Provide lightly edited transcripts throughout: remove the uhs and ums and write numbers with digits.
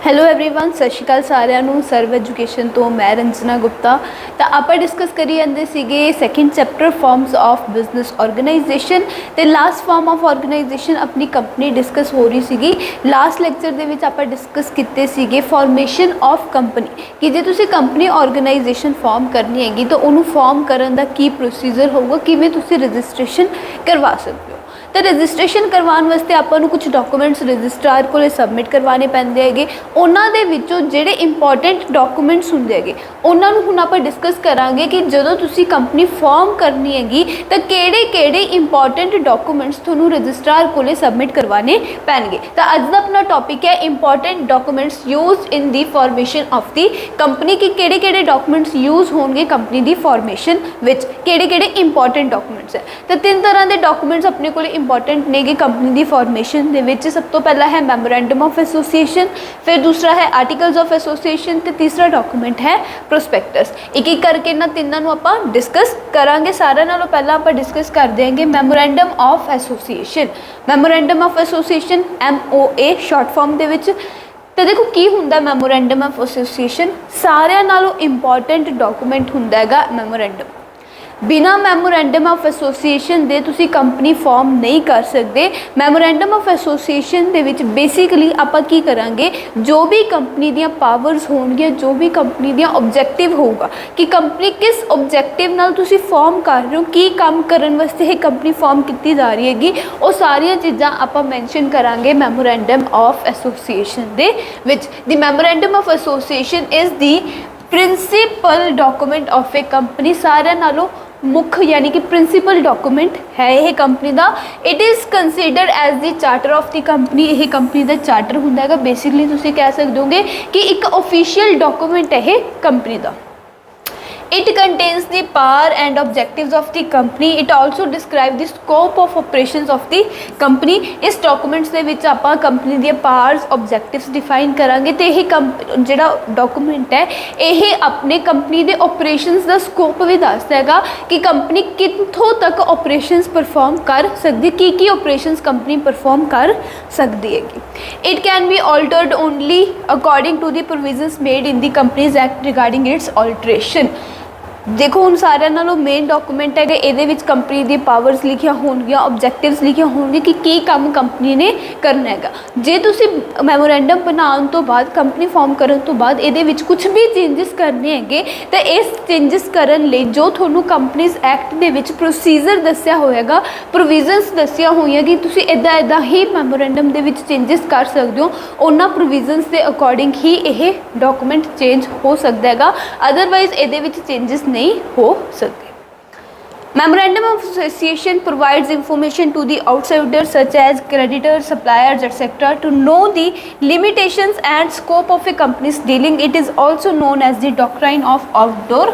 Hello everyone, सत श्री अकाल सारिਆਂ ਨੂੰ। ਸਰਵ ਐਜੂਕੇਸ਼ਨ ਤੋਂ मैं रंजना गुप्ता। तो आप डिस्कस करी जाते थे second chapter forms of business organisation. तो लास्ट फॉर्म ऑफ ऑर्गेनाइजेशन अपनी कंपनी डिस्कस हो रही सी। लास्ट लैक्चर के आप डिस्कस किए फॉर्मेशन ऑफ कंपनी कि जो तुसी कंपनी ऑर्गेनाइजेशन फॉर्म करनी हैगी तो उन्होंने फॉर्म करने का की प्रोसीजर होगा, किवें तुसी रजिस्ट्रेशन करवा सकते हो। तो रजिस्ट्रेशन करवाने वास्ते आपको कुछ डॉकूमेंट्स रजिस्ट्रार को सबमिट करवाने पैंदे हैगे। उन्हां दे विचों जिहड़े इंपॉर्टेंट डॉकूमेंट्स हुंदे हैगे उन्हां नूं हुण आपां डिस्कस करांगे कि जदों तुसीं कंपनी फॉर्म करनी हैगी तो किहड़े-किहड़े इंपॉर्टेंट डॉकूमेंट्स तुहानूं रजिस्ट्रार को सबमिट करवाने पैणगे। तो अज दा अपना टॉपिक है important documents use in the formation of the company की। किहड़े-किहड़े डॉकूमेंट्स यूज होणगे कंपनी दी फॉर्मेशन विच, किहड़े-किहड़े इंपॉर्टेंट डॉकूमेंट्स है। तो तीन तरह के डॉकूमेंट्स अपने को इंपॉर्टेंट ने कि कंपनी की फॉर्मेशन दे विच। सब तो पहला है मैमोरेंडम ऑफ एसोसीएशन, फिर दूसरा है आर्टिकल्स ऑफ एसोसीएशन, तो तीसरा डॉकूमेंट है प्रोस्पैक्टस। एक एक करके इन्हां तिन्नां नूं आपां डिस्कस करांगे। सारिआं नालों पहला आपां डिस्कस कर देंगे memorandum of association. Memorandum of association MOA short form दे विच। तो देखो की हुंदा मैमोरेंडम ऑफ एसोसीएशन, सारिआं नालों इंपॉर्टेंट डॉकूमेंट हुंदा हैगा मैमोरेंडम। बिना मैमोरेंडम ऑफ एसोसीएशन दे तुसी कंपनी फॉर्म नहीं कर सकते। मैमोरेंडम ऑफ एसोसीएशन दे विच बेसिकली आपां की करांगे, जो भी कंपनी दियां पावर्स होणगियां, जो भी कंपनी दियां ऑब्जेक्टिव होगा कि कंपनी किस ऑब्जेक्टिव नाल तुसी फॉर्म कर रहे हो, की काम करन वास्ते ये कंपनी फॉर्म की जा रही हैगी, वो सारियां चीज़ां आपां मैंशन करांगे मैमोरेंडम ऑफ एसोसीएशन दे विच। The memorandum of association is the principal document of a company. सारिआं नालों मुख्य यानी कि प्रिंसीपल डॉकूमेंट है यह कंपनी का। It is considered as the charter of the company. यह कंपनी का चार्टर होंदा है। बेसिकली तुसी कह सकते होगे कि एक ऑफिशियल डॉकूमेंट है यह कंपनी का। It contains the power and objectives of the company. It also describes the scope of operations of the company. इस डॉकूमेंट्स दे विच आपां कंपनी दी पावर्स ऑब्जेक्टिव्स डिफाइन करांगे। तो यह जिहड़ा डॉकूमेंट है यह अपने कंपनी दे ऑपरेशंस दा स्कोप भी दसदा हैगा कि कंपनी कित्थों तक ऑपरेशंस परफॉर्म कर सकदी, की ऑपरेशंस कंपनी परफॉर्म कर सकदी हैगी। It can be altered only according to the provisions made in the companies act regarding its alteration. देखो हुण सारिआं नालों मेन डॉकूमेंट है ये कंपनी दी पावर्स लिखियां होणगियां, ऑब्जेक्टिव्स लिखियां होणगे कि की काम कंपनी ने करना हैगा। जे तुसी मैमोरेंडम बनाउण तो बाद, कंपनी फॉर्म करन तो बाद ये कुछ भी चेंजिस करने हैगे तो इस चेंजिस करन लई जो तुहानूं कंपनीज एक्ट दे विच प्रोसीजर दस्सिया होएगा, प्रोविजनस दस्सिया होईयां कि तुसी इदां ही मैमोरेंडम दे विच चेंजिस कर सकदे हो, उन्हां प्रोविजनस के अकॉर्डिंग ही यह डॉकूमेंट चेंज हो सकदा हैगा। अदरवाइज ये विच चेंजिस नहीं हो सकते। Memorandum of Association provides information to the outsiders such as creditors, suppliers, etc. to know the limitations and scope of a company's dealing. It is also known as the doctrine of outdoor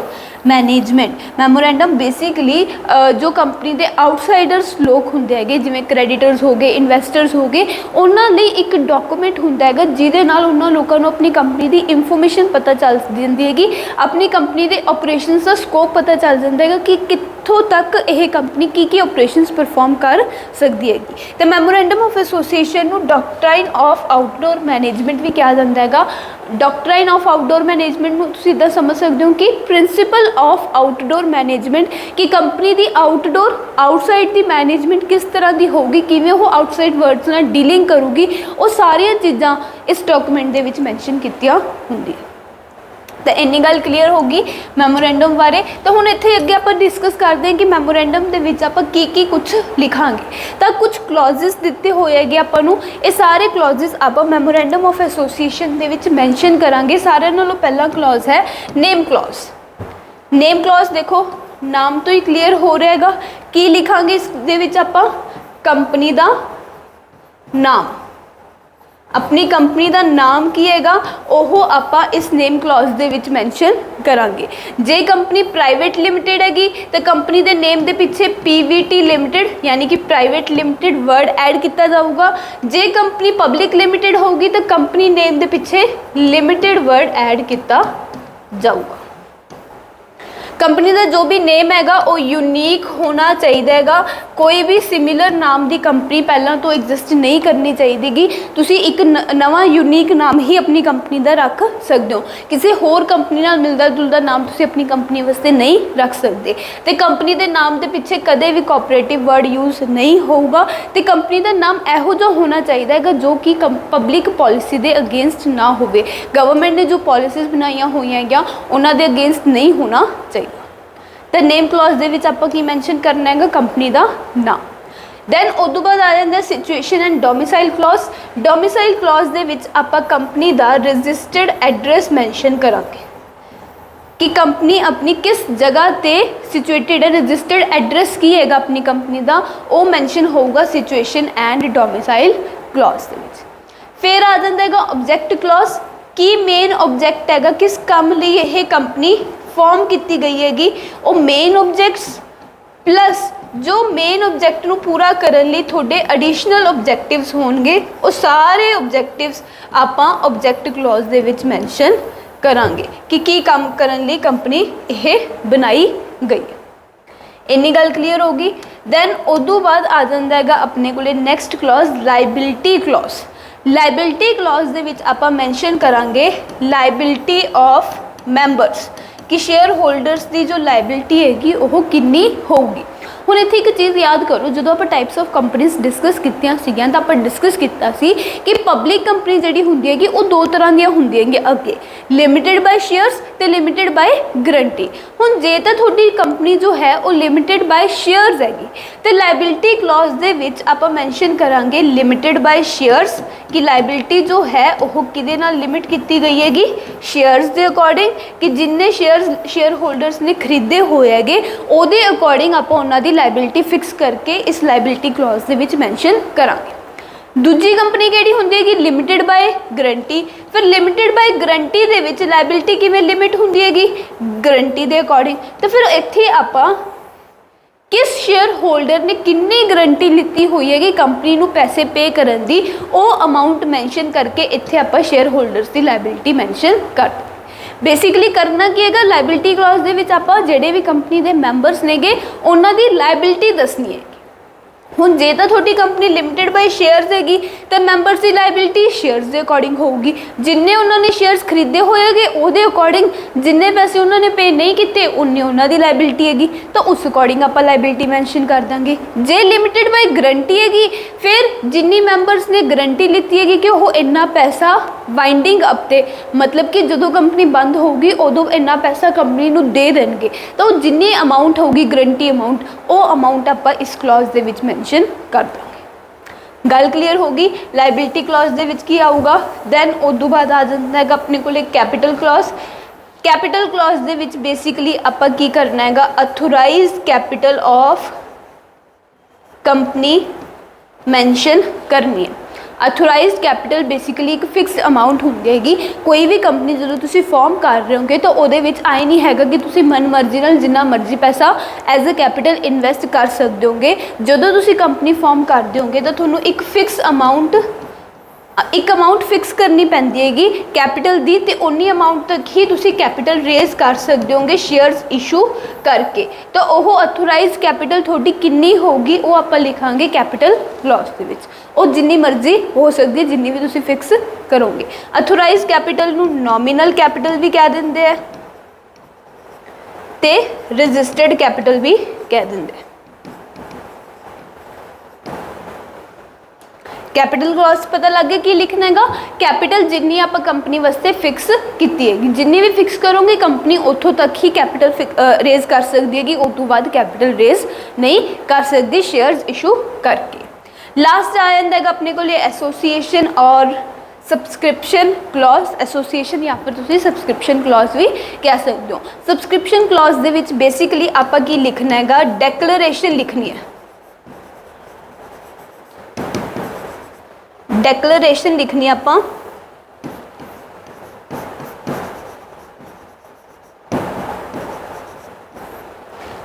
management. Memorandum basically जो company के outsiders लोग होंगे है, जिमें creditors हो गए, investors हो गए, उन्होंने एक डॉकूमेंट होंदा है जिहदे नाल उन्हां लोगों को अपनी कंपनी की इंफॉर्मेशन पता चल जाती हैगी, अपनी कंपनी के ऑपरेशनस का स्कोप पता चल जाता है कि कित्थों तक यह कंपनी की ऑपरेशनस परफॉर्म कर सकती हैगी। तो मैमोरेंडम ऑफ एसोसीएशन नूं डॉक्ट्राइन ऑफ आउटडोर मैनेजमेंट भी कहा जाता है। डॉक्ट्राइन ऑफ आउटडोर मैनेजमेंट नूं तुसीं इदां समझ सकते हो कि प्रिंसीपल ऑफ आउटडोर मैनेजमेंट कि कंपनी की आउटडोर आउटसाइड की मैनेजमेंट किस तरह की होगी, किवें वो आउटसाइड वर्ड्स नाल डीलिंग करूगी, वो सारियां चीज़ां इस डॉकूमेंट दे विच मैंशन कीतियां हुंदियां। तो इन्नी गल क्लीयर होगी मैमोरेंडम बारे। तो हुण इत्थे अगे आपां डिस्कस करते हैं कि मैमोरेंडम दे विच आपां की कुछ लिखांगे। तो कुछ क्लॉजेस दिते होए हैगे आपां नूं, ये सारे क्लॉजेस आपां मैमोरेंडम ऑफ एसोसीएशन दे विच मैंशन करांगे। सारिआं नालों पहला क्लॉज है नेम क्लॉज। नेम क्लॉज देखो नाम तो ही क्लीयर हो रहा हैगा की लिखांगे इस दे विच आपां कंपनी दा नाम, अपनी कंपनी का नाम की हैगा ओह आपां इस नेम क्लॉज दे विच मैंशन करांगे। जे कंपनी प्राइवेट लिमिटेड हैगी तो कंपनी के नेम के पिछे PVT लिमिटेड यानी कि प्राइवेट लिमिटेड वर्ड ऐड किया जाऊगा। जे कंपनी पब्लिक लिमिटेड होगी तो कंपनी नेम के पिछे लिमिटेड वर्ड ऐड किया जाऊगा। कंपनी का जो भी नेम हैगा वो यूनीक होना चाहिए हैगा। कोई भी सिमिलर नाम की कंपनी पहला तो एग्जिस्ट नहीं करनी चाहिएगी। तुसी एक नवा यूनीक नाम ही अपनी कंपनी का रख सकते हो। किसी होर कंपनी नाल मिलता जुलता नाम तुसी अपनी कंपनी वास्ते नहीं रख सकते। तो कंपनी के नाम के पिछे कदे भी कोऑपरेटिव वर्ड यूज़ नहीं होगा। तो कंपनी का नाम एहो जो होना चाहिए है जो कि पब्लिक पॉलिसी के अगेंस्ट ना होवे। गवर्नमेंट ने जो पॉलिसीज बनाई हुई हैं उन्होंने दे अगेंस्ट नहीं होना चाहिए। तो नेम क्लॉज दे विच आपां की मैंशन करना है कंपनी का नाम। दैन उस बाद आ जाता situation and domicile clause. Domicile clause दे विच आपां कंपनी का रजिस्टर्ड एड्रैस मैंशन करांगे कि कंपनी अपनी किस जगह ते सिचुएटेड है। रजिस्टर्ड एड्रैस की है अपनी कंपनी का वो मैंशन होगा सिचुएशन एंड डोमिसाइल क्लॉज दे विच। फिर आ जाता है ऑब्जेक्ट क्लॉज की मेन ऑब्जेक्ट है किस काम लिए यह कंपनी फॉर्म की गई हैगी। वो मेन ऑब्जेक्ट्स प्लस जो मेन ऑब्जेक्ट नू पूरा करने लिए थोड़े एडिशनल ऑब्जेक्टिव्स होंगे वो सारे ऑब्जेक्टिव्स आपां ऑब्जेक्ट क्लॉज दे विच मैंशन करांगे कि की काम करने लिए कंपनी यह बनाई गई है। इन्नी गल क्लीयर होगी। दैन उदों बाद आ जाता है अपने को next clause liability clause. Liability clause दे विच आपां मैंशन करांगे लाइबिलिटी ऑफ मैंबर्स कि शेयर होल्डर्स की जो लाइबिलिटी हैगी वो कितनी होगी। हुण इत्थे एक चीज़ याद करो जो आप टाइप्स ऑफ कंपनीज डिस्कस कीतियां सीगियां तां आपां डिस्कस किया सी कि पब्लिक कंपनी जिहड़ी हुंदी हैगी वो दो तरह दी हुंदी हैगी अगे लिमिटेड बाय शेयर्स ते लिमिटेड बाय गारंटी। हुण जे तां तुहाडी कंपनी जो है वो लिमिटेड बाय शेयर्स हैगी तो लाइबिलिटी क्लॉज दे विच आपां मैंशन करांगे लिमिटेड बाय शेयर्स कि लाइबिलिटी जो है वो किहदे नाल लिमिट की गई हैगी शेयर्स के अकॉर्डिंग कि जिन्ने शेयर होल्डर्स ने खरीदे हुए हैगे उहदे अकॉर्डिंग आपां उन्हां दी लाइबिलिटी फिक्स करके इस लाइबिलिटी क्लॉज दे विच मैंशन करांगे। दूजी कंपनी किहड़ी हुंदी हैगी लिमिटेड बाय गारंटी। फिर लिमिटेड बाय गारंटी दे विच लाइबिलिटी किवें लिमिट हुंदी हैगी गारंटी दे अकॉर्डिंग। तो फिर इत्थे आपां किस शेयर होल्डर ने कितनी गारंटी लीती हुई है कि कंपनी नू पैसे पे करन दी वो अमाउंट मैंशन करके इत्थे आपां शेयर होल्डर्स की लाइबिलिटी मैंशन कर। बेसिकली करना की है लाइबिलिटी क्लॉज दे विच आपां जिहड़े भी कंपनी के मैंबर्स नेगे उन्हां दी लाइबिलिटी दसनी है। हुण जे तां तुहाडी कंपनी लिमिटेड बाय शेयर्स हैगी तो मैंबर्स की लाइबिलिटी शेयर्स के अकॉर्डिंग होगी। जिन्ने उन्होंने शेयर्स खरीदे हुए है उहदे अकॉर्डिंग जिन्ने पैसे उन्होंने पे नहीं किए उन्नी उन्हां दी लाइबिलिटी हैगी तो उस अकॉर्डिंग आपां लाइबिलिटी मैंशन कर देंगे। जे लिमिटेड बाय गारंटी हैगी फिर जिन्नी मैंबर्स ने गारंटी लीती हैगी कि वो इन्ना पैसा वाइंडिंग अप ते मतलब कि जो कंपनी बंद होगी उदों इन्ना पैसा कंपनी नू दे देंगे तो जिन्नी अमाउंट होगी गारंटी अमाउंट वो अमाउंट आपां इस क्लॉज दे विच मैंशन कर देंगे। गल क्लीयर होगी। लाइबिलिटी क्लॉज दे विच की आऊगा। दैन उदों बाद आ जाता है अपने को कैपिटल क्लॉज। कैपिटल क्लॉज दे विच बेसिकली आपां की करना है authorise capital of company mention करनी है। अथोराइज कैपिटल बेसिकली एक फिक्स अमाउंट होंगी हैगी। कोई भी कंपनी जो तुसी फॉर्म कर रहे होगे तो वो आए नहीं हैगा कि तुसी मन मर्जी नाल जिन्ना मर्जी पैसा एज अ कैपिटल इन्वेस्ट कर सकते होगे। जो तुसी कंपनी फॉर्म करते होगे तो थोनों एक फिक्स अमाउंट फिक्स करनी पैंदी हैगी कैपिटल दी ते उन्नी अमाउंट तक ही तुसी कैपिटल रेज कर सकते होगे शेयर्स इशू करके। तो वह अथोराइज कैपिटल थोड़ी कितनी होगी वो आप लिखांगे कैपिटल क्लॉज दे विच। वो जिन्नी मर्जी हो सकती है जिन्नी भी तुसी फिक्स करोगे। अथोराइज कैपिटल नू नॉमिनल कैपिटल भी कह देंगे है ते रजिस्टर्ड कैपिटल भी कह देंगे। कैपिटल क्लॉज पता लग गया कि लिखना है कैपिटल जिन्नी आप कंपनी वास्ते फिक्स की है जिन्नी भी फिक्स करोगे कंपनी उतों तक ही कैपिटल रेज कर सकती है कि उस तो बाद कैपिटल रेज नहीं कर सकती शेयर्स इशू करके। लास्ट आ जाता है अपने को एसोसिएशन और सबसक्रिप्शन क्लॉज। एसोसिएशन या फिर तुम सबसक्रिप्शन क्लॉज भी कह सकते हो। सबसक्रिप्शन क्लॉज दे विच बेसिकली आप की लिखना है डैक्लरेशन लिखनी है। डैक्लरेशन लिखनी आपां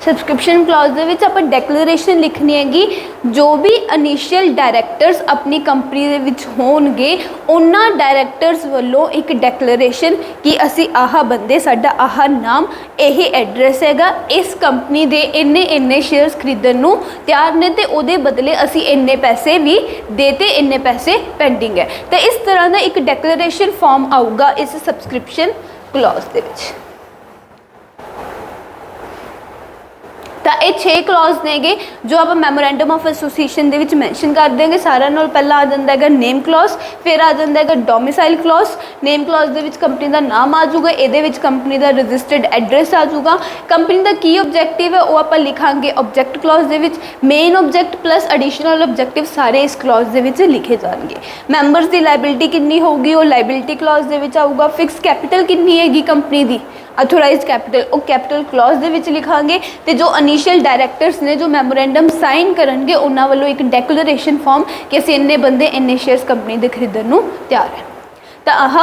सबसक्रिप्शन क्लॉज दे विच आपां डैक्लेरेशन लिखनी हैगी जो भी इनिशियल डायरैक्टर्स अपनी कंपनी दे विच होणगे उन्हां डायरैक्टर्स वल्लों एक डैक्लेरेशन कि असी आह बंदे साडा आह नाम यही एड्रैस हैगा इस कंपनी दे इन्ने इन्ने शेयर्स खरीदण नूं तैयार ने ते उहदे बदले असी इन्ने पैसे भी देते इन्ने पैसे पेंडिंग है। तो इस तरह का एक डैक्लेरेशन फॉर्म आऊगा इस सबसक्रिप्शन क्लॉज दे विच। तो ये 6 क्लॉज ने जो आप मैमोरेंडम ऑफ एसोसीएशन दे विच मैंशन कर देंगे। सारा नाल पहला आ जाता है नेम क्लॉज, फिर आ जाता है डोमिसाइल क्लॉज। नेम क्लॉज दे विच कंपनी का नाम आ जाऊगा, ये कंपनी का रजिस्टर्ड एड्रैस आ जाऊगा। कंपनी का की ऑब्जेक्टिव है वो आप लिखांगे ऑब्जेक्ट क्लॉज दे विच। Main object plus additional objective सारे इस क्लॉज दे विच लिखे जाएंगे। मैंबर्स की लाइबिलिटी कितनी होगी वो लाइबिलिटी क्लॉज दे विच आऊगा। फिक्स कैपिटल कितनी हैगी कंपनी की, अथोराइज कैपिटल वो कैपिटल क्लॉज दे विच लिखांगे। तो जो इनिशियल डायरैक्टर्स ने जो मैमोरेंडम साइन करनगे उन्हां वालों एक डैक्लेरेशन फॉर्म कि असीं इन्ने बंदे इन्ने शेयर्स कंपनी दे खरीदण नूं तैयार है। तो आह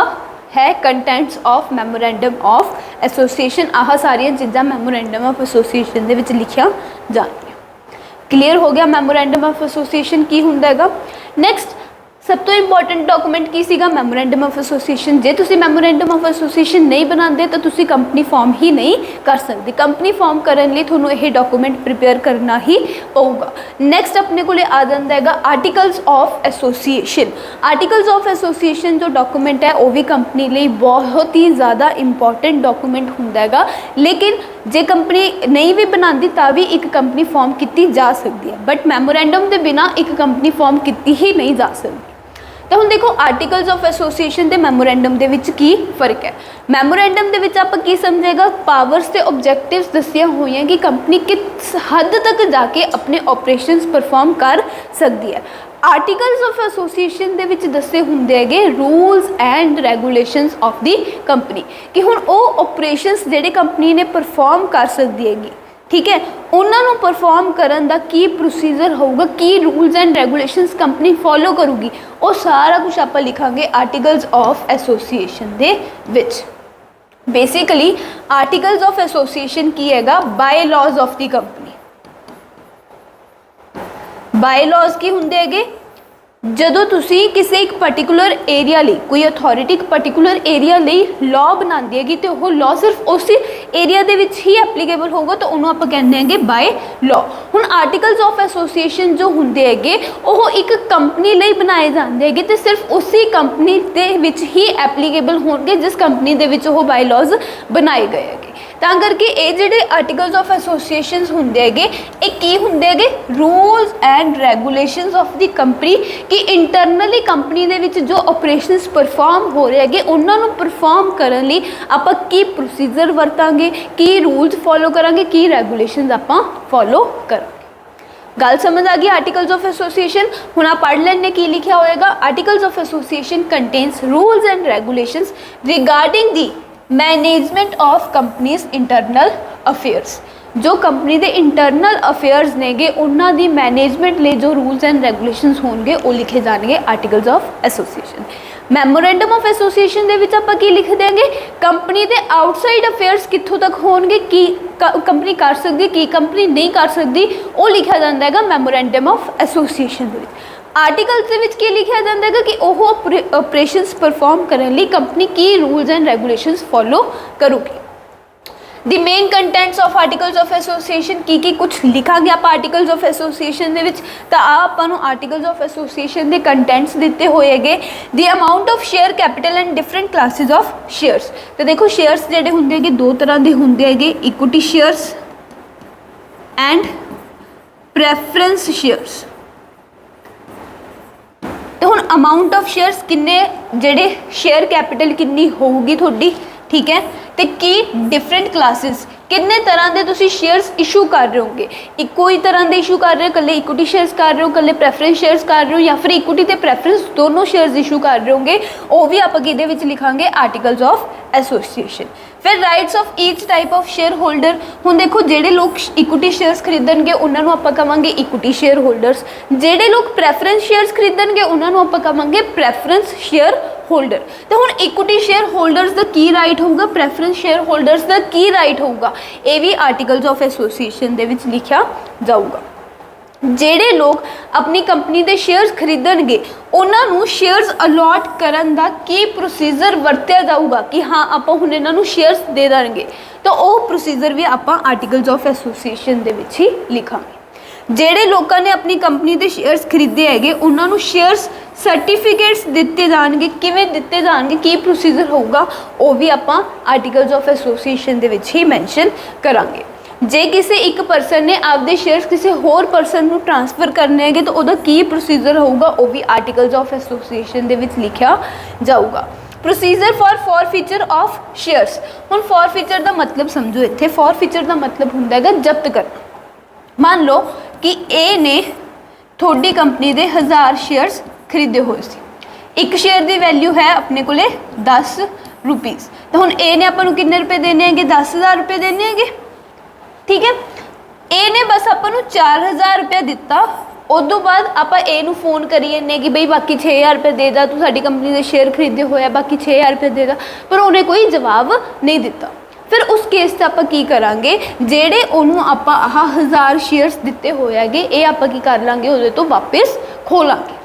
है contents of memorandum of association. आह सारियां चीज़ां मैमोरेंडम ऑफ एसोसीएशन दे विच लिखियां जाणगियां। क्लीयर हो गया मैमोरेंडम ऑफ एसोसीएशन की हुंदा हैगा। नैक्सट सब तो इंपॉर्टेंट डॉकूमेंट की सीगा मैमोरेंडम ऑफ एसोसीएशन। जे तुसी मैमोरेंडम ऑफ एसोसीएशन नहीं बनाते तो तुसी कंपनी फॉर्म ही नहीं कर सकते। कंपनी फॉर्म करने लिए थोनों यह डॉकूमेंट प्रिपेयर करना ही पऊगा। नैक्सट अपने को आ जाता है articles of association. Articles of association जो डॉकूमेंट है वो भी कंपनी लिए बहुत ही ज़्यादा इंपॉर्टेंट डॉकूमेंट होंदा हैगा। लेकिन जे कंपनी नहीं भी बनाती तो भी एक कंपनी फॉर्म की जा सकती है, बट मैमोरेंडम के बिना एक कंपनी फॉर्म की ही नहीं जा सकती। तो हम देखो आर्टिकल्स ऑफ एसोसीएशन ते मैमोरेंडम दे विच की फर्क है। मैमोरेंडम दे विच आपां की समझेगा पावर्स ते ऑब्जेक्टिव्स दसिया हुई हैं कि कंपनी किस हद तक जाके अपने ऑपरेशंस परफॉर्म कर सकती है। आर्टिकल्स ऑफ एसोसीएशन दे विच दसे हुंदे हैगे rules and regulations of the company कि हुण वो ऑपरेशंस जिहड़े कंपनी ने परफॉर्म कर सकती हैगी, ठीक है, उन्होंने परफॉर्म करन दा की प्रोसीजर होगा, की rules and regulations company follow करूगी, वो सारा कुछ आप लिखांगे आर्टिकल्स ऑफ एसोसीएशन दे विच। बेसिकली आर्टिकल्स ऑफ एसोसीएशन की हैगा bylaws of the company. Bylaws की हुंदे हैगे ਜਦੋਂ ਤੁਸੀਂ ਕਿਸੇ ਇੱਕ ਪਾਰਟਿਕੂਲਰ ਏਰੀਆ ਲਈ ਕੋਈ ਅਥਾਰਟੀ ਇੱਕ ਪਾਰਟਿਕੂਲਰ ਏਰੀਆ ਲਈ ਲਾਅ ਬਣਾਉਂਦੀ ਹੈਗੀ ਤੇ ਉਹ ਲਾਅ ਸਿਰਫ ਉਸ ਏਰੀਆ ਦੇ ਵਿੱਚ ਹੀ ਐਪਲੀਕੇਬਲ ਹੋਊਗਾ ਤਾਂ ਉਹਨੂੰ ਆਪਾਂ ਕਹਿੰਦੇ ਹੈਗੇ ਬਾਏ ਲਾਅ। ਹੁਣ ਆਰਟੀਕਲਸ ਆਫ ਐਸੋਸੀਏਸ਼ਨ ਜੋ ਹੁੰਦੇ ਹੈਗੇ ਉਹ ਇੱਕ ਕੰਪਨੀ ਲਈ ਬਣਾਏ ਜਾਂਦੇ ਹੈਗੇ ਤੇ ਸਿਰਫ ਉਸੇ ਕੰਪਨੀ ਦੇ ਵਿੱਚ ਹੀ ਐਪਲੀਕੇਬਲ ਹੋਣਗੇ ਜਿਸ ਕੰਪਨੀ ਦੇ ਵਿੱਚ ਉਹ ਬਾਏ ਲਾਜ਼ ਬਣਾਏ ਗਏ ਹੈਗੇ। ਤਾਂ ਕਰਕੇ ਇਹ ਜਿਹੜੇ ਆਰਟੀਕਲਸ ਆਫ ਐਸੋਸੀਏਸ਼ਨਸ ਹੁੰਦੇ ਹੈਗੇ ਇਹ ਕੀ ਹੁੰਦੇ ਹੈਗੇ rules and regulations of the company कि इंटरनली कंपनी दे विच जो ऑपरेशनस परफॉर्म हो रहे हैं उन्होंने परफॉर्म करने लिए आपां की प्रोसीजर वरतांगे, की रूल्स फॉलो करांगे, की रेगूलेशनस आपां फॉलो करांगे। गल समझ आ गई आर्टिकल्स ऑफ एसोसीएशन। हुण आप पढ़ लेने की लिखा होएगा articles of association contains rules and regulations regarding the management of companies internal affairs. जो कंपनी के इंटरनल अफेयर्स नेगे उन्हों की मैनेजमेंट लिए जो रूल्स एंड रेगूलेशंस होंगे वो लिखे जाएंगे articles of association. Memorandum of association दे विच आपां की लिख देंगे कंपनी के आउटसाइड अफेयर्स कित्थों तक होंगे, की कंपनी कर सकती, की कंपनी नहीं कर सकती, वो लिखा जाता है मैमोरेंडम ऑफ एसोसीएशन दे विच। आर्टिकल्स दे विच की लिखा जाता है कि वह ऑपरेशंस परफॉर्म करने लिए कंपनी की रूल्स एंड रेगूलेशंस फॉलो करूगी। The main contents of articles of association की कुछ लिखा गया आप आर्टिकल्स ऑफ एसोसीएशन दे विच तो आपको आर्टिकल्स ऑफ एसोसीएशन के कंटेंट्स दिते हुए है the amount of share capital and different classes of shares. तो देखो शेयर्स जोड़े होंगे दो तरह के होंगे है equity shares and preference shares. तो हुण अमाउंट ऑफ शेयर्स किन्ने जेडे शेयर कैपिटल किन्नी होगी थोड़ी, ठीक है, तो की डिफरेंट क्लासेस किन्ने तरह के तुसी शेयर्स इशू कर रहे होंगे, इको ही तरह के इशू कर रहे हो, कल्ले इक्विटी शेयर्स कर रहे हो, कल्ले प्रेफरेंस शेयर्स कर रहे हो या फिर इक्विटी ते प्रेफरेंस दोनों शेयर्स इशू कर रहे होंगे, वो भी आप किहदे विच लिखांगे आर्टिकल्स ऑफ एसोसीएशन। फिर rights of each type of share holder. हुण देखो जेडे लोग इक्विटी शेयर्स खरीदणगे उन्होंने आपां कहांगे इक्विटी शेयर होल्डर्स, जेडे लोग प्रेफरेंस शेयर्स खरीदणगे उन्होंने आपां कहांगे प्रेफरेंस शेयर होल्डर। तो हुण इक्विटी शेयर होल्डर्स का की राइट होगा, प्रैफरेंस शेयर होल्डर्स का की राइट होगा, ये भी आर्टिकल्स ऑफ एसोसीएशन दे विच लिखिया जाऊगा। ਜਿਹੜੇ लोग अपनी कंपनी के शेयर्स खरीदणगे उन्होंने शेयर्स अलॉट करन दा की प्रोसीजर वरत्या जाऊगा कि हाँ आपां हुण इन्हां नूं शेयर्स दे देंगे, तो वह प्रोसीजर भी आपां आर्टिकल्स ऑफ एसोसीएशन दे विच ही लिखांगे। ਜਿਹੜੇ लोगों ने अपनी कंपनी के शेयर्स खरीदे है उन्होंने शेयर्स सर्टिफिकेट्स दिते जाएंगे, किवें दिते जाएंगे, की प्रोसीजर होगा, वो भी आपां आर्टिकल्स ऑफ एसोसीएशन दे विच ही मैंशन करांगे। जे किसी एक परसन ने आपके शेयर्स किसी होर परसन को ट्रांसफर करने हैं तो वह की प्रोसीजर होगा, वो भी आर्टिकल्स ऑफ एसोसीएशन दे विच लिखिया जाऊगा। Procedure for forfeiture of shares, हुण फॉरफीचर का मतलब समझो, इत्थे फॉरफीचर का मतलब हुंदा है जब्त करना। मान लो कि ए ने थोड़ी कंपनी के 1000 शेयर्स खरीदे हुए सी, एक शेयर की वैल्यू है अपने को 10 रुपीज़, तो हुण ए ने आपां नूं किन्ने रुपए देने हैं, 10,000 रुपए देने हैं, ठीक है। ए ने बस आपां 4000 रुपया दिता, उदों बाद आप ए नूं फोन करी जन्ने कि बई बाकी 6000 रुपये दे दा, तू साडी कंपनी के शेयर खरीदे होए बाकी 6000 रुपये दे दा, पर उन्हें कोई जवाब नहीं दिता। फिर उस केस से आप की करांगे, जेड़े उन्होंने आप 1000 शेयर्स दिते होए हैगे ये आप की कर लांगे, उहदे तो वापस खो लांगे।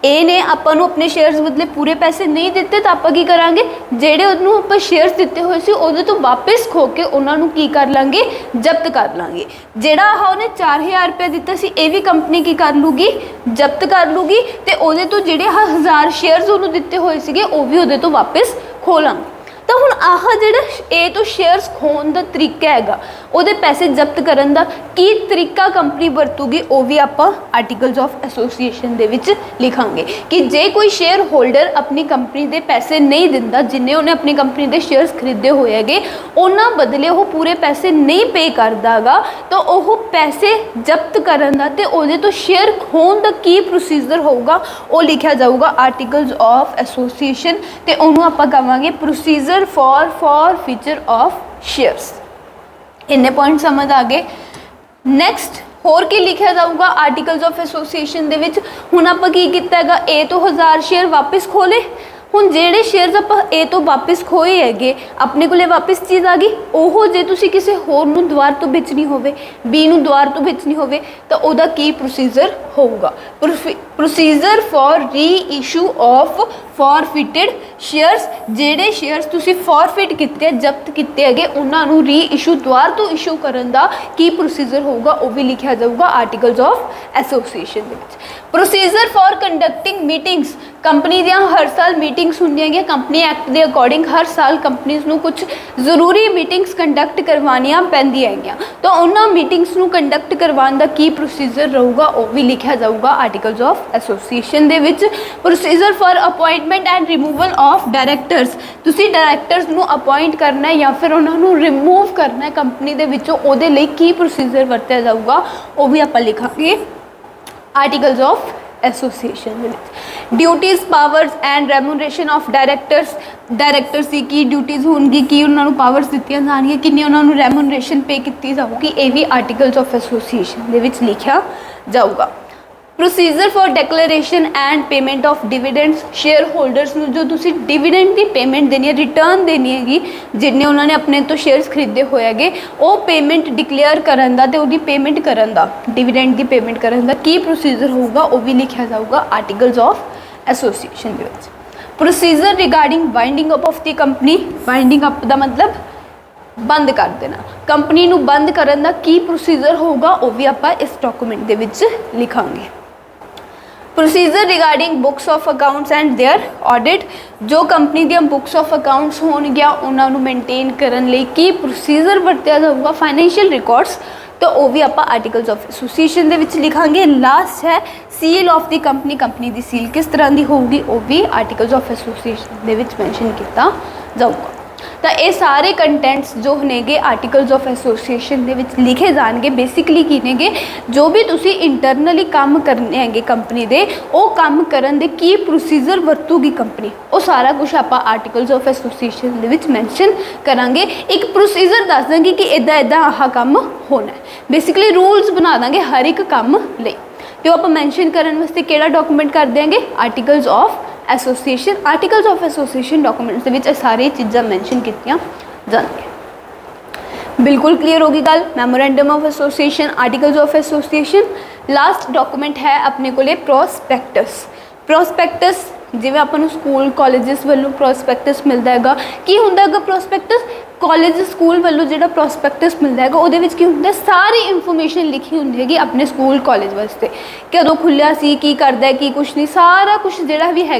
ए ने आपां नूं अपने शेयर्स बदले पूरे पैसे नहीं दिते तो आप की करांगे, जेड़े उन्होंने आप शेयर्स दिते हुए सी उहदे तो वापस खो के उन्होंने की कर लांगे, जब्त कर लांगे। जेड़ा उन्हें 4000 रुपया दिता सी ये भी कंपनी की कर लूगी, जब्त कर लूगी, तो उहदे तो जेड़े 1000 शेयर्स उन्होंने दिते हुए सीगे वो भी उहदे तो वापस खो लांगे। तो हुण आह जिहड़ा ए तो शेयर्स खोण दा तरीका हैगा, उहदे पैसे जब्त करन दा की तरीका कंपनी वरतूगी, वो भी आपां आर्टिकल्स ऑफ एसोसीएशन दे विच लिखांगे कि जे कोई शेयर होल्डर अपनी कंपनी दे पैसे नहीं दिंदा, जिन्ने उन्हें अपनी कंपनी दे शेयर्स खरीदे होए हैगे उन्हां बदले वो पूरे पैसे नहीं पे करदागा, तो वह पैसे जब्त करन दा ते उहदे तो शेयर खोण दा की प्रोसीजर होगा वो लिखिया जाऊगा आर्टिकल्स ऑफ एसोसीएशन, ते उहनूं आपां कहांगे procedure forfeiture of shares. इन्ने पॉइंट समझ आ गए। नैक्सट होर की लिखा जाऊगा आर्टिकल्स ऑफ एसोसीएशन दे विच, हुण आपां की कीता हैगा, ए तो 1000 शेयर वापस खोले, हुण जेड़े शेयर्स आपां ए तो वापस खोए हैगे अपने कोले वापस चीज़ आ गई, ओहो जे तुसी किसी होर नूं दुबारा तो बेचनी होवे, बी नूं दुबारा तो बेचनी होवे तो उहदा की प्रोसीजर होगा, प्रोसीजर फॉर री इशू ऑफ फॉरफिटेड शेयर्स। जेड़े शेयर्स तुसी फॉरफिट किते, जब्त किते हैगे उन्हां नूं री इशू दुबारा तो इशू करन दा की प्रोसीजर होगा, वो भी लिखिया जाऊगा आर्टिकल्स ऑफ एसोसीएशन दे विच। Procedure for conducting meetings, company दियां हर साल मीटिंग्स होंदियां हैं, कंपनी एक्ट के अकॉर्डिंग हर साल कंपनीज़ नूं कुछ जरूरी मीटिंग्स कंडक्ट करवानियां पैंदियां हैगियां, तो उन्हां मीटिंग्स नूं कंडक्ट करवाउण दा की प्रोसीजर रहूगा, वो भी लिखिया जाऊगा आर्टिकल्स ऑफ एसोसीएशन दे विच। Procedure for appointment and removal of directors, तुसी डायरैक्टर्स नूं अपॉइंट करना है या फिर उन्हां नूं रिमूव करना है कंपनी दे विचों, उहदे लई की प्रोसीजर वरतिया जाऊगा, वो भी आपां लिखांगे articles of association. Duties powers and remuneration of directors, directors की की ड्यूटीज़ होंगी, की उन्होंने पावर्स दित्तियां जाणगियां, किन्नी उन्होंने रेमूनरेशन पे की जाऊगी, ये भी आर्टिकल्स ऑफ एसोसीएशन दे विच लिखिया जाऊगा। Procedure for declaration and payment of dividends, share holders नूं जो तुसी डिविडेंड की पेमेंट देनी है, रिटर्न देनी हैगी, जिन्हें उन्होंने अपने तो शेयर्स खरीदे होए हैगे, वो पेमेंट डिक्लेयर करन दा ते उहदी पेमेंट करन दा, डिविडेंड की पेमेंट करन दा की प्रोसीजर होगा, वो भी लिखिया जाऊगा आर्टिकल्स ऑफ एसोसीएशन दे विच। Procedure regarding winding up of the company, winding up का मतलब बंद कर देना, कंपनी नूं बंद करन दा की प्रोसीजर होगा, वो भी आपां इस डॉक्यूमेंट दे विच लिखांगे। Procedure regarding books of accounts and their audit, जो कंपनी दी बुक्स ऑफ अकाउंट्स होणगियां उन्हां नूं मेनटेन करन लई की प्रोसीजर वरतिया जाऊगा, फाइनैशियल रिकॉर्ड्स, तो वो भी आपां आर्टिकल्स ऑफ एसोसीएशन दे विच लिखांगे। लास्ट है seal of the company, company दी सील किस तरह की होगी, वो भी आर्टिकल्स ऑफ एसोसीएशन दे विच मैंशन किया जाऊगा। तो ये सारे कंटेंट्स जो नेगे आर्टिकल्स ऑफ एसोसीएशन दे विच लिखे जाएंगे। बेसिकली की नेगे जो भी तुसी इंटरनली काम करने हैं कंपनी दे, वो काम करन दे की प्रोसीजर वरतूगी कंपनी, वो सारा कुछ आप आर्टिकल्स ऑफ एसोसीएशन दे विच मैंशन करांगे। एक प्रोसीजर दस देंगे कि इदा इदा आह काम होना है, बेसिकली रूल्स बना देंगे हर एक काम लई, तो आप मैंशन करने वास्ते केड़ा डॉक्यूमेंट कर देंगे, articles of association. Articles of association documents ਦੇ ਵਿੱਚ ਇਹ ਸਾਰੀ ਚੀਜ਼ਾਂ ਮੈਂਸ਼ਨ ਕੀਤੀਆਂ ਜਾਂਦੀਆਂ। बिल्कुल क्लीयर होगी गल। Memorandum of association, articles of association. Last document है अपने को प्रोस्पैक्टस। प्रोस्पैक्टस जिवें आपां नूं स्कूल कॉलेजिस वालों प्रोस्पैक्टस मिलता हैगा। की हुंदा हैगा प्रोस्पैक्टस? कॉलेज स्कूल वालों जो प्रोस्पैक्टस मिलता है वो की होंगे सारी इंफॉर्मेशन लिखी होंगी है अपने स्कूल कॉलेज वास्ते, कदों खुलिया सी, की करता है, की कुछ नहीं, सारा कुछ जोड़ा भी है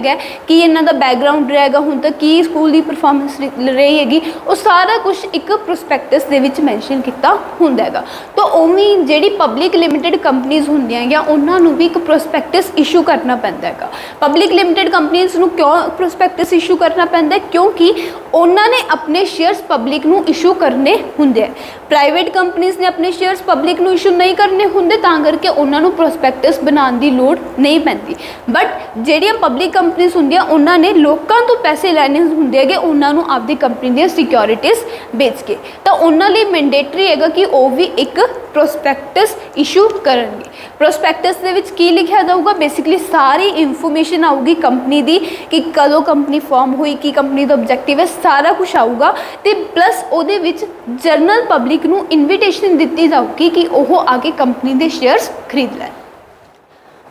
कि इन्हों का बैकग्राउंड रहेगा, हुण तक की स्कूल की परफॉर्मेंस रही हैगी, वो सारा कुछ एक प्रोस्पैक्टस दे विच मैंशन किया होंदा हैगा। तो उवें जिहड़ी पब्लिक लिमिटेड कंपनीज होंदियां उन्होंने भी एक प्रोस्पैक्टस इशू करना पैंदा हैगा। पब्लिक लिमिटेड कंपनीज नूं क्यों प्रोस्पैक्टस इशू करना पैंदा है? क्योंकि उन्होंने अपने शेयर्स पब्लिक नूं इशू करने हुंदे। प्राइवेट कंपनीज ने अपने शेयर्स पब्लिक नूं इशू नहीं करने हुंदे, तां करके उन्हां नूं प्रोस्पैक्टस बनाउण दी लोड़ नहीं पैंदी। बट जिहड़ियां पब्लिक कंपनीज हुंदियां उन्हां ने लोकां तो पैसे लैने हुंदे हैगे उन्हां नूं आपदी कंपनी दी सिक्योरिटीज़ बेच के, तां उन्हां लई मैंडेटरी हैगा कि वो भी एक प्रोस्पैक्टस इशू करनगे। प्रोस्पैक्टस दे विच की लिखिया जाऊगा? बेसिकली सारी इंफॉर्मेशन आऊगी कंपनी दी कि कदों कंपनी फॉर्म हुई, की कंपनी दा ऑब्जेक्टिव है, सारा कुछ आऊगा। तो प्लस उहदे विच जनरल पब्लिक नूं इनविटेशन दित्ती जाऊगी कि वह आके कंपनी दे शेयर्स खरीद लैण।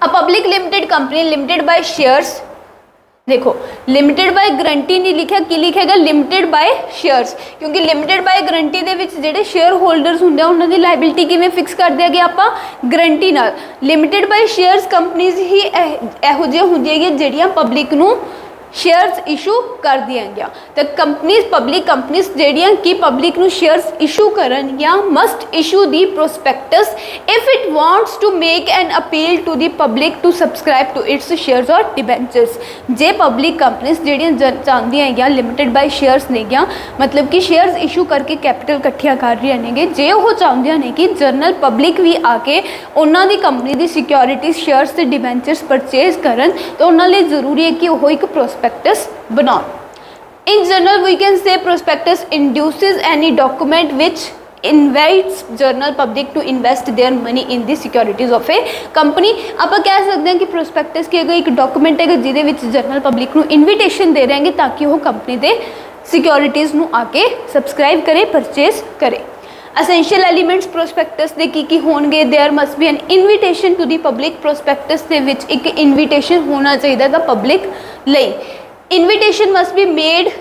A public limited company limited by shares, देखो लिमिटेड बाय गारंटी नहीं लिखा, कि लिखेगा लिमिटेड बाय शेयर्स, क्योंकि लिमिटेड बाय गारंटी दे विच जिहड़े शेयर होल्डर्स होंदे उन्हां दी लायबिलिटी किवें फिक्स कर दिया गया आपां गारंटी नाल। लिमिटेड बाय शेयर्स कंपनीज ही इहो जिहियां हुंदियां कि जिहड़ियां पब्लिक नूं शेयर्स इशू कर दिया गया। तो कंपनीज पब्लिक कंपनीज जेडियां की पब्लिक नूं शेयर्स इशू करनगियां must issue the prospectus if it wants to make an appeal to the public to subscribe to its shares or debentures. जे पब्लिक कंपनीज जेडियां चाहदियां हैं लिमिटेड बाय शेयर्स ने गया, मतलब कि शेयर्स इशू करके कैपिटल इकट्ठिया कर रही ने, जे वो चाहदियां ने कि जनरल पब्लिक भी आके उन्हां दी कंपनी दी सिक्योरिटीज शेयर्स ते डिबेंचर्स परचेज करन, तो उन्हां लई जरूरी है कि वो एक prospectus बनाओ। In general, we can say prospectus induces any document which invites general public to invest their money in the securities of a company। आप कह सकते हैं कि prospectus की एक डॉक्यूमेंट है जिहदे विच जनरल पब्लिक नूं इनविटेशन दे रहे हैं ताकि वो कंपनी दे सिक्योरिटीज़ नूं आके सबसक्राइब करे, परचेज करे। असेंशियल एलीमेंट्स प्रोस्पैक्टस दे की होणगे? There must be an invitation to the public. Prospectus दे विच एक इनविटेशन होना चाहिए दा पब्लिक लई। Invitation must be made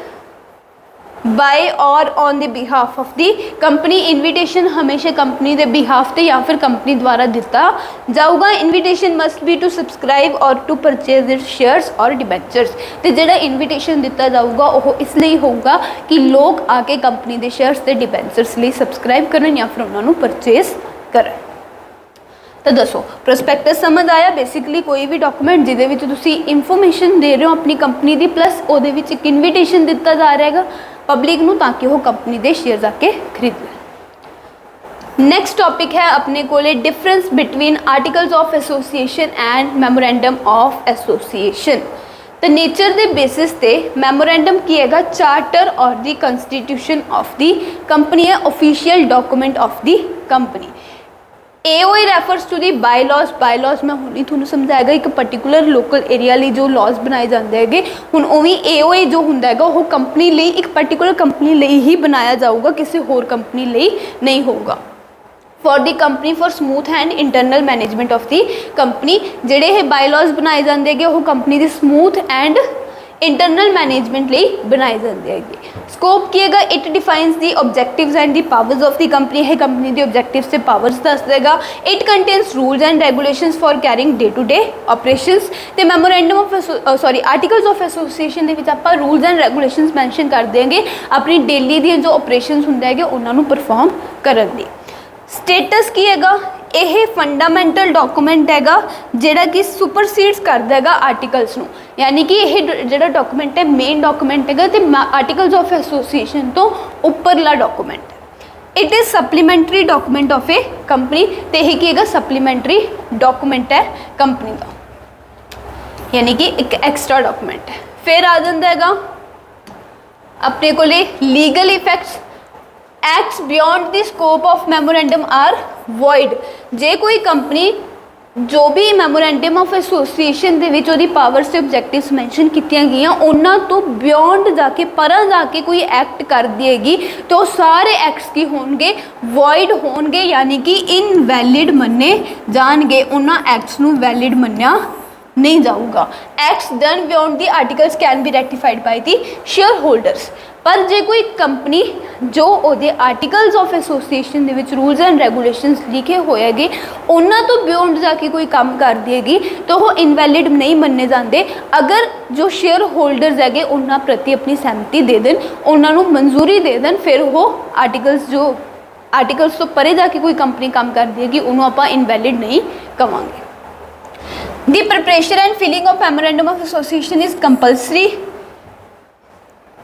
by or on the behalf of the company. Invitation हमेशा कंपनी के बिहाफ से या फिर कंपनी द्वारा दिता जाऊगा। Invitation must be to subscribe or to purchase it shares or debentures. तो जोड़ा इनविटेशन दिता जाऊगा वो इसलिए होगा कि लोग आके कंपनी के शेयर्स के डिबेंचर्स लिए सबसक्राइब करन या फिर उन्होंने परचेज करन। तो दसो प्रोस्पैक्टस समझ आया? बेसिकली कोई भी डॉक्यूमेंट जिहदे विच तुसी इंफॉर्मेशन दे रहे हो अपनी कंपनी की, प्लस उहदे विच एक इनविटेशन दिता जा रहा है पब्लिक नूं ताकि वो कंपनी के शेयर आके खरीद लें। नैक्सट टॉपिक है अपने को difference between articles of association and memorandum of association. तो नेचर के बेसिस पे मैमोरेंडम की है चार्टर और the constitution of the company है, official document of the company. AOA refers to the bylaws. Bylaws मैं हुणी तुहानूं समझाएगा एक पर्टिकुलर लोकल एरिया लिए जो लॉज बनाए जाते हैं। हुण उवें AOA जो हुंदा हैगा वो कंपनी लिए एक पर्टिकुलर कंपनी लिए ही बनाया जाऊगा, किसी होर कंपनी लिए नहीं होगा। For the company for smooth and internal management of the company. जिहड़े ये बायलॉज बनाए जाते हैं वो कंपनी की स्मूथ एंड इंटरनल मैनेजमेंट लिए बनाए जाते हैं। स्कोप की है it defines the objectives and the powers of the company है, कंपनी के ऑब्जेक्टिव्स से पावर्स दस देगा। It contains rules and regulations for carrying day to day operations. तो memorandum of articles of association के आप रूल्स एंड रेगुलेशंस मैंशन कर देंगे अपनी डेली दी जो ऑपरेशंस होंगे है उन्होंने परफॉर्म करन दी। स्टेटस की है यह फंडामेंटल डॉक्यूमेंट है जोड़ा कि सुपरसीड्स कर देगा आर्टिकल्स नूं, यानी कि यह जो डॉक्यूमेंट है मेन डॉक्यूमेंट है तो आर्टिकल्स ऑफ एसोसीएशन तो उपरला डॉक्यूमेंट है। It is supplementary document of a company. तो यह की सप्लीमेंटरी डॉक्यूमेंट है कंपनी का, यानी कि एक एक्स्ट्रा डॉक्यूमेंट है। फिर आ जाता है अपने को legal effects. Acts beyond the scope of memorandum are void. जे कोई कंपनी जो भी ਮੈਮੋਰੈਂਡਮ ਆਫ ਐਸੋਸੀਏਸ਼ਨ ਦੇ ਵਿੱਚ ਉਹਦੀ ਪਾਵਰਸ ਤੇ ਆਬਜੈਕਟਿਵਸ ਮੈਂਸ਼ਨ ਕੀਤੀਆਂ ਗਈਆਂ ਉਹਨਾਂ ਤੋਂ ਬਿਯੋਂਡ ਜਾ ਕੇ ਪਰਾਂ ਜਾ ਕੇ ਕੋਈ ਐਕਟ ਕਰ ਦੇਗੀ ਤਾਂ ਉਹ ਸਾਰੇ ਐਕਟਸ ਕੀ ਹੋਣਗੇ ਵੋਇਡ ਹੋਣਗੇ ਯਾਨੀ ਕਿ ਇਨਵੈਲਿਡ ਮੰਨੇ ਜਾਣਗੇ ਉਹਨਾਂ ਐਕਟਸ ਨੂੰ ਵੈਲਿਡ ਮੰਨਿਆ नहीं जाऊगा। Acts done beyond the articles can be rectified by the share holders. पर जे कोई कंपनी जो ਉਹਦੇ आर्टिकल्स ऑफ एसोसीएशन ਦੇ ਵਿੱਚ रूल्स एंड रेगूलेशंस लिखे होए हैगे ਉਹਨਾਂ ਤੋਂ ਬਿयॉन्ड ਜਾ ਕੇ ਕੋਈ ਕੰਮ ਕਰ ਦੇਗੀ ਤਾਂ ਉਹ ਇਨਵੈਲਿਡ ਨਹੀਂ ਮੰਨੇ ਜਾਂਦੇ ਅਗਰ ਜੋ ਸ਼ੇਅਰ ਹੋਲਡਰਸ ਹੈਗੇ ਉਹਨਾਂ ਪ੍ਰਤੀ ਆਪਣੀ ਸਹਿਮਤੀ ਦੇ ਦੇਣ ਉਹਨਾਂ ਨੂੰ ਮਨਜ਼ੂਰੀ ਦੇ ਦੇਣ ਫਿਰ ਉਹ ਆਰਟੀਕਲਸ ਤੋਂ ਪਰੇ ਜਾ ਕੇ ਕੋਈ ਕੰਪਨੀ ਕੰਮ ਕਰ ਦੇਗੀ ਉਹਨੂੰ ਆਪਾਂ ਇਨਵੈਲਿਡ ਨਹੀਂ ਕਵਾਂਗੇ। The preparation and filling of memorandum of association is compulsory.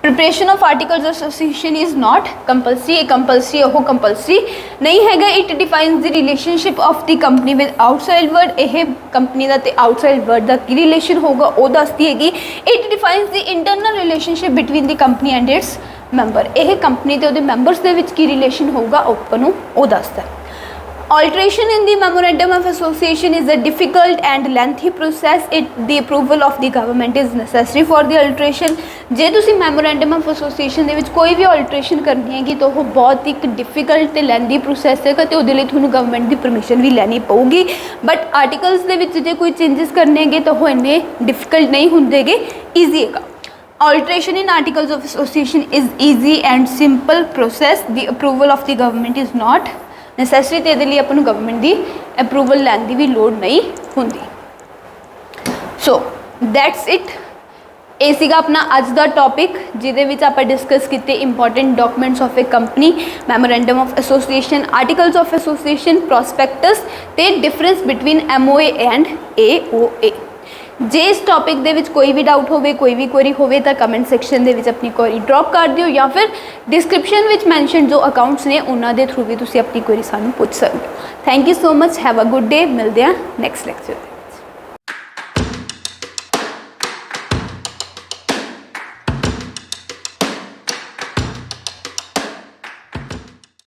Preparation of articles of association is not compulsory. compulsory नहीं हैगा। It defines the relationship of the company with outside world। यह company दा ते outside world दा की relation होगा वो दसदी हैगी। It defines the internal relationship between the company and its member। यह company ते उहदे members दे विच की relation होगा ओपन वो दसदा है। Alteration in the memorandum of association is a difficult and lengthy process। The approval of the government is necessary for the alteration। जे तुसी memorandum of association ਦੇ ਵਿੱਚ ਕੋਈ ਵੀ alteration करनी हैगी तो वो बहुत एक difficult ਤੇ lengthy process है ਤੇ ਉਹਦੇ ਲਈ ਤੁਹਾਨੂੰ government ਦੀ permission ਵੀ ਲੈਣੀ ਪਊਗੀ। but articles ਦੇ ਵਿੱਚ ਜੇ ਕੋਈ changes ਕਰਨੇ ਹੈਗੇ ਤਾਂ ਉਹ ਇੰਨੇ difficult ਨਹੀਂ ਹੁੰਦੇਗੇ, easy ਹੈਗਾ। Alteration in articles of association is easy and simple process। The approval of the government is not necessary ਤੇ ਇਹਦੇ ਲਈ ਆਪਾਂ ਨੂੰ ਗਵਰਨਮੈਂਟ ਦੀ ਅਪਰੂਵਲ ਲੈਣ ਦੀ ਵੀ ਲੋੜ ਨਹੀਂ ਹੁੰਦੀ। So that's it. ਇਹ ਸੀਗਾ ਆਪਣਾ ਅੱਜ ਦਾ ਟੌਪਿਕ ਜਿਹਦੇ ਵਿੱਚ ਆਪਾਂ ਡਿਸਕਸ ਕੀਤੇ important documents of a company, memorandum of association, articles of association, prospectus ਤੇ difference between MOA and AOA। ਜੇ ਇਸ ਟੌਪਿਕ ਦੇ ਵਿੱਚ ਕੋਈ ਵੀ ਡਾਊਟ ਹੋਵੇ, ਕੋਈ ਵੀ ਕੁਐਰੀ ਹੋਵੇ ਤਾਂ ਕਮੈਂਟ ਸੈਕਸ਼ਨ ਦੇ ਵਿੱਚ ਆਪਣੀ ਕੁਐਰੀ ਡ੍ਰੌਪ ਕਰ ਦਿਓ ਜਾਂ ਫਿਰ ਡਿਸਕ੍ਰਿਪਸ਼ਨ ਵਿੱਚ ਮੈਂਸ਼ਨ ਜੋ ਅਕਾਊਂਟਸ ਨੇ ਉਹਨਾਂ ਦੇ ਥਰੂ ਵੀ ਤੁਸੀਂ ਆਪਣੀ ਕੁਐਰੀ ਸਾਨੂੰ ਪੁੱਛ ਸਕਦੇ ਹੋ। Thank you so much. Have a good day. ਮਿਲਦੇ ਹਾਂ ਨੈਕਸਟ ਲੈਕਚਰ।